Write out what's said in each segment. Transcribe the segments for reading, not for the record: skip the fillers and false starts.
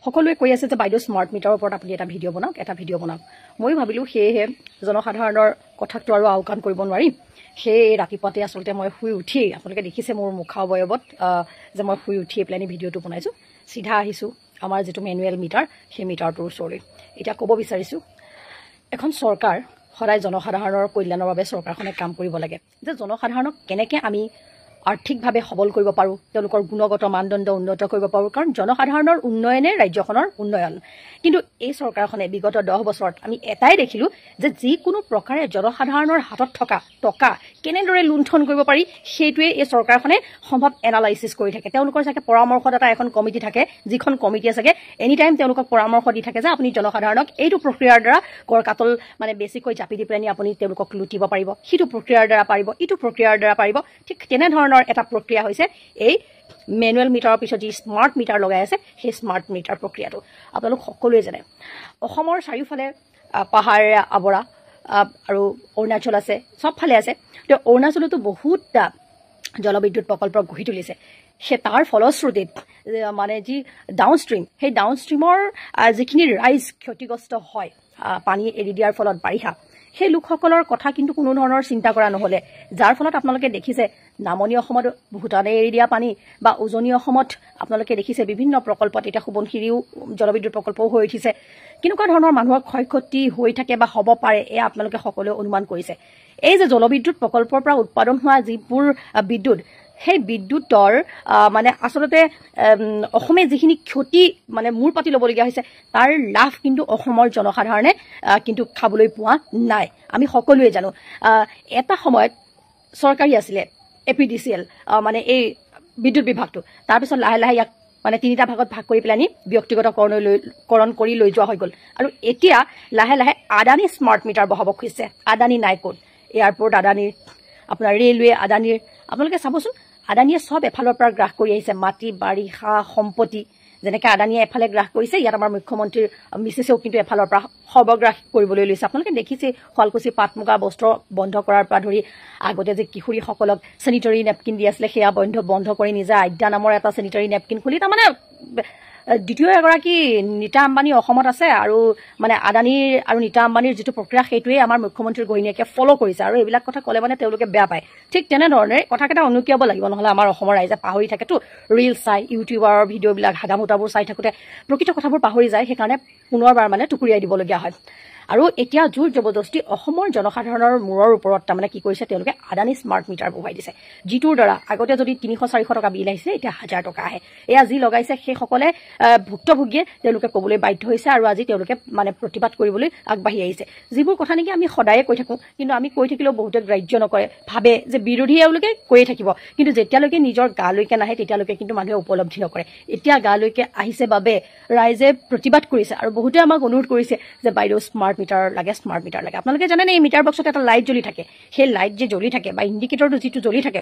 সকলোৱে কৈ আছে যে বাইদেউ স্মাৰ্ট মিটাৰৰ ওপৰত আপুনি এটা ভিডিঅ' বনাওক মই ভাবিলোঁ সেয়েহে জনসাধাৰণৰ কথাটো আৰু আওকাণ কৰিব নোৱাৰি সেই ৰাতিপুৱাতে আচলতে মই শুই উঠিয়েই আপোনালোকে দেখিছে মোৰ মুখা অৱয়ৱত যে মই শুই উঠিয়ে পেলাই ভিডিঅ'টো বনাইছোঁ চিধা আহিছোঁ আমাৰ যিটো মেনুৱেল মিটাৰ সেই মিটাৰটোৰ ওচৰলৈ এতিয়া ক'ব বিচাৰিছোঁ এখন চৰকাৰ সদায় জনসাধাৰণৰ কল্যাণৰ বাবে চৰকাৰখনে কাম কৰিব লাগে যে জনসাধাৰণক কেনেকৈ আমি আৰ্থিকভাৱে সবল কৰিব পাৰোঁ তেওঁলোকৰ গুণগত মানদণ্ড উন্নত কৰিব পাৰোঁ কাৰণ জনসাধাৰণৰ উন্নয়নে ৰাজ্যখনৰ উন্নয়ন কিন্তু এই চৰকাৰখনে বিগত 10 বছৰত আমি এটাই দেখিলোঁ যে যিকোনো প্ৰকাৰে জনসাধাৰণৰ হাতত থকা টকা কেনেদৰে লুণ্ঠন কৰিব পাৰি সেইটোৱে এই চৰকাৰখনে সম্ভৱ এনালাইচিছ কৰি থাকে তেওঁলোকৰ চাগে পৰামৰ্শদাতা এখন কমিটি থাকে যিখন কমিটিয়ে চাগে এনি টাইম তেওঁলোকক পৰামৰ্শ দি থাকে যে আপুনি জনসাধাৰণক এইটো প্ৰক্ৰিয়াৰ দ্বাৰা কৰ কাতল বেছিকৈ চাপি দি পেলাই আপুনি তেওঁলোকক লুটিব পাৰিব সিটো প্ৰক্ৰিয়াৰ দ্বাৰা পাৰিব ইটো প্ৰক্ৰিয়াৰ দ্বাৰা পাৰিব ঠিক তেনেধৰণৰ এটা প্ৰক্ৰিয়া হৈছে এই মেনুৱেল মিটাৰৰ পিছত যি স্মাৰ্ট মিটাৰ লগাই আছে সেই স্মাৰ্ট মিটাৰ প্ৰক্ৰিয়াটো আপোনালোক সকলোৱে জানে অসমৰ চাৰিওফালে পাহাৰেৰে আৱৰা আৰু অৰুণাচল আছে চবফালে আছে তো অৰুণাচলতো বহুতটা জলবিদ্যুৎ প্ৰকল্প গঢ়ি তুলিছে সে তাৰ ফলশ্ৰুতিত যি ডাউনষ্ট্ৰীম সেই ডাউনষ্ট্ৰীমৰ যিখিনি ৰাইজ ক্ষতিগ্ৰস্ত হয় পানী এৰি দিয়াৰ ফলত বাৰিষা সেই লোকসকলৰ কথা কিন্তু কোনো ধৰণৰ চিন্তা কৰা নহ'লে যাৰ ফলত আপোনালোকে দেখিছে নামনি অসমত ভূটানে এৰি দিয়া পানী বা উজনি অসমত আপোনালোকে দেখিছে বিভিন্ন প্ৰকল্পত এতিয়া সোৱণশিৰিও জলবিদ্যুৎ প্ৰকল্পও হৈ উঠিছে কেনেকুৱা ধৰণৰ মানুহৰ ক্ষয়ক্ষতি হৈ থাকে বা হ'ব পাৰে এয়া আপোনালোকে সকলোৱে অনুমান কৰিছে এই যে জলবিদ্যুৎ প্ৰকল্পৰ পৰা উৎপাদন হোৱা যিবোৰ বিদ্যুৎ সেই বিদ্যুৎৰ আচলতে অসমে যিখিনি ক্ষতি মূৰ পাতি ল'বলগীয়া হৈছে তাৰ লাভ কিন্তু অসমৰ জনসাধাৰণে কিন্তু খাবলৈ পোৱা নাই আমি সকলোৱে জানো এটা সময়ত চৰকাৰী আছিলে APDCL এই বিদ্যুৎ বিভাগটো তাৰপিছত লাহে লাহে ইয়াক তিনিটা ভাগত ভাগ কৰি পেলাই ব্যক্তিগতকৰণ কৰি লৈ যোৱা হৈ গ'ল আৰু এতিয়া লাহে লাহে আদানী স্মাৰ্ট মিটাৰ বহাব খুজিছে আদানী নাই ক'ত এয়াৰপৰ্ট আদানীৰ আপোনাৰ ৰেলৱে আদানীৰ আপোনালোকে চাবচোন আদানীয়ে সব এফালৰ পৰা গ্ৰাস কৰি আহিছে মাটি বাৰী সা সম্পত্তি যেনেকৈ আদানীয়ে এফালে গ্ৰাস কৰিছে ইয়াত আমাৰ মুখ্যমন্ত্ৰীৰ মিছেছেও কিন্তু এফালৰ পৰা সৰ্বগ্ৰাস কৰিবলৈ লৈছে আপোনালোকে দেখিছে শুৱালকুছি পাট মুগা বস্ত্ৰ বন্ধ কৰাৰ পৰা ধৰি আগতে যে কিশোৰীসকলক চেনিটাৰী নেপকিন দি আছিলে সেয়া বন্ধ কৰি নিজে আদ্যা নামৰ এটা চেনিটাৰী নেপকিন খুলি তাৰমানে দ্বিতীয় এগৰাকী নীতা আম্বানী অসমত আছে আৰু আদানীৰ আৰু নীতা আম্বানীৰ যিটো প্ৰক্ৰিয়া সেইটোৱে আমাৰ মুখ্যমন্ত্ৰীৰ ঘৈণীয়েকে ফ'ল' কৰিছে আৰু এইবিলাক কথা ক'লে তেওঁলোকে বেয়া পায় ঠিক তেনেধৰণে কথাকেইটা অনুকিয়াব লাগিব নহ'লে আমাৰ অসমৰ ৰাইজে পাহৰি থাকেতো ৰিল চাই ইউটিউবাৰৰ ভিডিঅ'বিলাক হাগামোটাবোৰ চাই থাকোঁতে প্ৰকৃত কথাবোৰ পাহৰি যায় সেইকাৰণে পুনৰবাৰ পুকুৰিয়াই দিবলগীয়া হয় আৰু এতিয়া জোৰ জবৰদস্তি অসমৰ জনসাধাৰণৰ মূৰৰ ওপৰত কি কৰিছে তেওঁলোকে আদানী স্মাৰ্ট মিটাৰ বহুৱাই দিছে যিটোৰ দ্বাৰা আগতে যদি 300-400 টকা বিল আহিছে এতিয়া 1000 টকা আহে এয়া যি লগাইছে সেইসকলে ভুক্তভোগীয়ে তেওঁলোকে ক'বলৈ বাধ্য হৈছে আৰু আজি তেওঁলোকে প্ৰতিবাদ কৰিবলৈ আগবাঢ়ি আহিছে যিবোৰ কথা নেকি আমি সদায়ে কৈ থাকোঁ কিন্তু আমি কৈ থাকিলেও বহুতে গ্ৰাহ্য নকৰে ভাবে যে বিৰোধী এওঁলোকে কৈয়ে থাকিব কিন্তু যেতিয়ালৈকে নিজৰ গালৈকে নাহে তেতিয়ালৈকে কিন্তু মানুহে উপলব্ধি নকৰে এতিয়া গালৈকে আহিছে বাবে ৰাইজে প্ৰতিবাদ কৰিছে আৰু বহুতে আমাক অনুৰোধ কৰিছে যে বাইদেউ স্মাৰ্ট মিটাৰ লাগে আপোনালোকে জানেনে এই মিটাৰ বক্সত এটা লাইট জ্বলি থাকে সেই লাইট যে জ্বলি থাকে বা ইণ্ডিকেটৰটো যিটো জ্বলি থাকে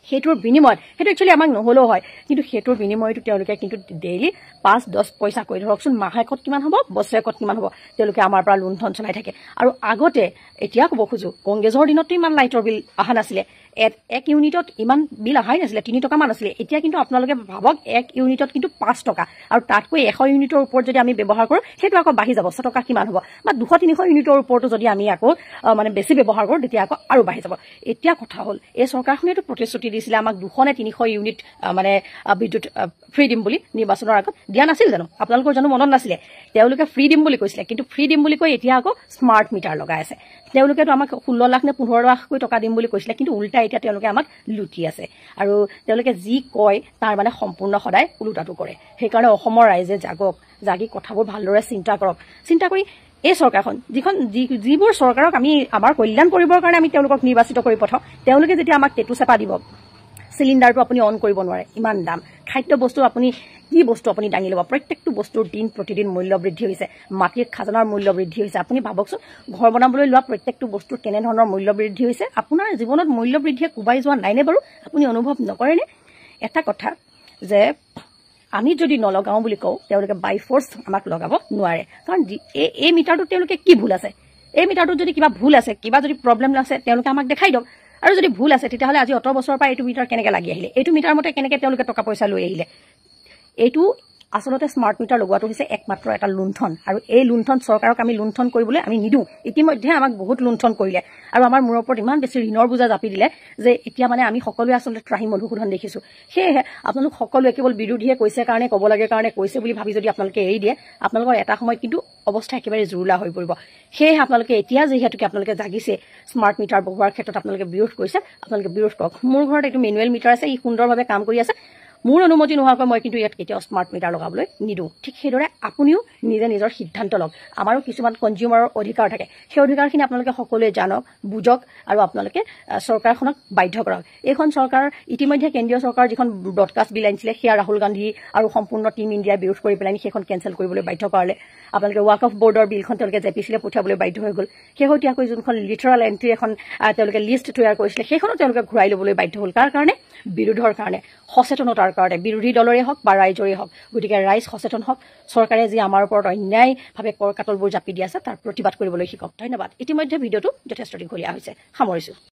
সেইটোৰ বিনিময়ত সেইটো একচুৱেলি আমাক নহ'লেও হয় কিন্তু সেইটোৰ বিনিময়তো তেওঁলোকে কিন্তু ডেইলি 5-10 পইচা কৰি ধৰকচোন মাহেকত কিমান হ'ব বছৰেকত কিমান হ'ব তেওঁলোকে আমাৰ পৰা লুণ্ঠন চলাই থাকে আৰু আগতে এতিয়া ক'ব খোজো কংগ্ৰেছৰ দিনতো ইমান লাইটৰ বিল অহা নাছিলে এক ইউনিটত ইমান বিল অহাই নাছিলে 3 টকামান আছিলে এতিয়া কিন্তু আপোনালোকে ভাবক এক ইউনিটত কিন্তু 5 টকা আৰু তাতকৈ 100 ইউনিটৰ ওপৰত যদি আমি ব্যৱহাৰ কৰোঁ সেইটো আকৌ বাঢ়ি যাব 100 টকা কিমান হ'ব বা 200-300 ইউনিটৰ ওপৰতো যদি আমি আকৌ বেছি ব্যৱহাৰ কৰোঁ তেতিয়া আকৌ আৰু বাঢ়ি যাব এতিয়া কথা হ'ল এই চৰকাৰখনেতো প্ৰতিশ্ৰুতি দিছিলে আমাক 200-300 ইউনিট বিদ্যুৎ ফ্ৰী দিম বুলি নিৰ্বাচনৰ আগত দিয়া নাছিল জানো আপোনালোকৰ জানো মনত নাছিলে তেওঁলোকে ফ্ৰী দিম বুলি কৈছিলে কিন্তু ফ্ৰী দিম বুলি কৈ এতিয়া আকৌ স্মাৰ্ট মিটাৰ লগাই আছে তেওঁলোকেতো আমাক 16 লাখ নে 15 লাখকৈ টকা দিম বুলি কৈছিলে কিন্তু উল্টা এতিয়া তেওঁলোকে আমাক লুটি আছে আৰু তেওঁলোকে যি কয় তাৰ সম্পূৰ্ণ সদায় ওলোটাটো কৰে সেইকাৰণে অসমৰ ৰাইজে জাগি কথাবোৰ ভালদৰে চিন্তা কৰি এই চৰকাৰখন যিবোৰ চৰকাৰক আমি আমাৰ কল্যাণ কৰিবৰ কাৰণে আমি তেওঁলোকক নিৰ্বাচিত কৰি পঠাওঁ তেওঁলোকে যেতিয়া আমাক টেটু চেপা দিব চিলিণ্ডাৰটো আপুনি অন কৰিব নোৱাৰে ইমান দাম খাদ্য বস্তু আপুনি কি বস্তু আপুনি দাঙি ল'ব প্ৰত্যেকটো বস্তুৰ দিন প্ৰতিদিন মূল্য বৃদ্ধি হৈছে মাটিৰ খাজনাৰ মূল্য বৃদ্ধি হৈছে আপুনি ভাবকচোন ঘৰ বনাবলৈ লোৱা প্ৰত্যেকটো বস্তুৰ কেনেধৰণৰ মূল্য বৃদ্ধি হৈছে আপোনাৰ জীৱনত মূল্য বৃদ্ধিয়ে কোবাই যোৱা নাইনে বাৰু আপুনি অনুভৱ নকৰেনে এটা কথা যে আমি যদি নলগাওঁ বুলি কওঁ তেওঁলোকে বাই ফ'ৰ্চ আমাক লগাব নোৱাৰে কাৰণ এই মিটাৰটোত তেওঁলোকে কি ভুল আছে এই মিটাৰটোত যদি কিবা ভুল আছে কিবা যদি প্ৰব্লেম আছে তেওঁলোকে আমাক দেখাই দিয়ক আৰু যদি ভুল আছে তেতিয়াহ'লে আজি অত বছৰৰ পৰা এইটো মিটাৰ কেনেকৈ লাগি আহিলে এইটো মিটাৰ মতে কেনেকৈ তেওঁলোকে টকা পইচা লৈ আহিলে এইটো আচলতে স্মাৰ্ট মিটাৰ লগোৱাটো হৈছে একমাত্ৰ এটা লুণ্ঠন আৰু এই লুণ্ঠন চৰকাৰক আমি লুণ্ঠন কৰিবলৈ আমি নিদিওঁ ইতিমধ্যে আমাক বহুত লুণ্ঠন কৰিলে আৰু আমাৰ মূৰৰ ওপৰত ইমান বেছি ঋণৰ বোজা জাপি দিলে যে এতিয়া মানে আমি সকলোৱে আচলতে ত্ৰাহি মধুসূদন দেখিছোঁ সেয়েহে আপোনালোক সকলোৱে কেৱল বিৰোধীয়ে কৈছে কাৰণে ক'ব লাগে কাৰণে কৈছে বুলি ভাবি যদি আপোনালোকে এৰি দিয়ে আপোনালোকৰ এটা সময়ত কিন্তু অৱস্থা একেবাৰে জুৰুলা হৈ পৰিব সেয়েহে আপোনালোকে এতিয়া যিহেতুকে আপোনালোকে জাগিছে স্মাৰ্ট মিটাৰ বহুৱাৰ ক্ষেত্ৰত আপোনালোকে বিৰোধ কৰিছে আপোনালোকে বিৰোধ কৰক মোৰ ঘৰত এইটো মেনুৱেল মিটাৰ আছে ই সুন্দৰভাৱে কাম কৰি আছে মোৰ অনুমতি নোহোৱাকৈ মই কিন্তু ইয়াত কেতিয়াও স্মাৰ্ট মিটাৰ লগাবলৈ নিদিওঁ ঠিক সেইদৰে আপুনিও নিজে নিজৰ সিদ্ধান্ত লওক আমাৰো কিছুমান কনজিউমাৰৰ অধিকাৰ থাকে সেই অধিকাৰখিনি আপোনালোকে সকলোৱে জানক বুজক আৰু আপোনালোকে চৰকাৰখনক বাধ্য কৰক এইখন চৰকাৰ ইতিমধ্যে কেন্দ্ৰীয় চৰকাৰ যিখন ব্ৰডকাষ্ট বিল আনিছিলে সেয়া ৰাহুল গান্ধী আৰু সম্পূৰ্ণ টিম ইণ্ডিয়াই বিৰোধ কৰি পেলাই সেইখন কেঞ্চেল কৰিবলৈ বাধ্য কৰালে আপোনালোকে ৱাক অফ বৰ্ডৰ বিলখন তেওঁলোকে জেপিচিলে পঠিয়াবলৈ বাধ্য হৈ গ'ল শেহতীয়াকৈ যোনখন লিটাৰেল এণ্ট্ৰি এখন তেওঁলোকে লিষ্ট তৈয়াৰ কৰিছিলে সেইখনো তেওঁলোকে ঘূৰাই ল'বলৈ বাধ্য হ'ল কাৰ কাৰণে বিৰোধৰ কাৰণে সচেতনতাৰ কাৰণে বিৰোধী দলৰে হওক বা ৰাইজৰে হওক গতিকে ৰাইজ সচেতন হওক চৰকাৰে যি আমাৰ ওপৰত অন্যায়ভাৱে কৰ কাটলবোৰ জাপি দি আছে তাৰ প্ৰতিবাদ কৰিবলৈ শিকক ধন্যবাদ ইতিমধ্যে ভিডিঅ'টো যথেষ্ট দীঘলীয়া হৈছে সামৰিছোঁ